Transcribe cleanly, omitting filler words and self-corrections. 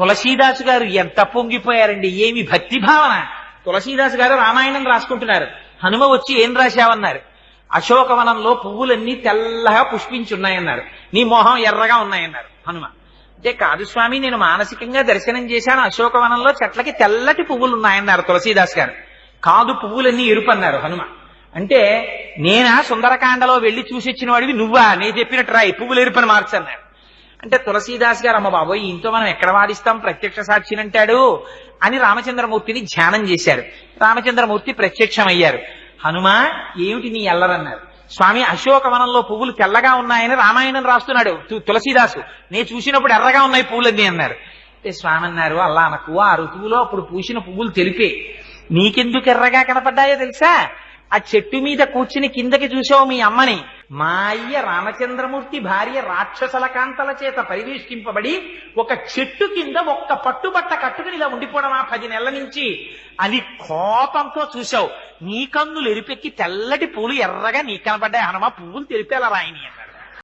తులసీదాసు గారు ఎంత పొంగిపోయారండి, ఏమి భక్తి భావన. తులసీదాసు గారు రామాయణం రాసుకుంటున్నారు. హనుమ వచ్చి ఏం రాశావన్నారు. అశోకవనంలో పువ్వులన్నీ తెల్లగా పుష్పించున్నాయన్నారు. నీ మొహం ఎర్రగా ఉన్నాయన్నారు హనుమ. అంటే కాదు స్వామి, నేను మానసికంగా దర్శనం చేశాను, అశోకవనంలో చెట్లకి తెల్లటి పువ్వులు ఉన్నాయన్నారు తులసీదాస్ గారు. కాదు, పువ్వులన్నీ ఎరుపు అన్నారు హనుమ. అంటే నేనా సుందరకాండలో వెళ్లి చూసొచ్చిన వాడివి నువ్వా, నేను చెప్పినట్టు రాయి పువ్వులు ఎరుపని మార్చన్నారు. అంటే తులసీదాస్ గారు, అమ్మ బాబోయ్ ఇంతో మనం ఎక్కడ వాదిస్తాం, ప్రత్యక్ష సాక్షినంటాడు అని రామచంద్రమూర్తిని ధ్యానం చేశారు. రామచంద్రమూర్తి ప్రత్యక్షమయ్యారు. హనుమ ఏమిటి నీ ఎల్లరన్నారు. స్వామి, అశోకవనంలో పువ్వులు తెల్లగా ఉన్నాయని రామాయణం రాస్తున్నాడు తులసీదాసు, నేను చూసినప్పుడు ఎర్రగా ఉన్నాయి పువ్వులన్నీ అన్నారు. అంటే స్వామి అన్నారు, అల్లా అనకు, ఆ ఋతువులో అప్పుడు పూసిన పువ్వులు తెలిపే, నీకెందుకు ఎర్రగా కనపడ్డాయో తెలుసా, ఆ చెట్టు మీద కూర్చుని కిందకి చూసావు మీ అమ్మని, మా అయ్య రామచంద్రమూర్తి భార్య రాక్షసల కాంతల చేత పరివేష్టింపబడి ఒక చెట్టు కింద ఒక్క పట్టుబట్ట కట్టుకుని ఇలా ఉండిపోవడమా 10 నెలల నుంచి, అది కోపంతో చూసావు, నీ కన్నులు ఎరిపెక్కి తెల్లటి పూలు ఎర్రగా నీకు కనపడ్డాయి హనుమ, పువ్వులు తెలిపేలా రాయని అన్నారు.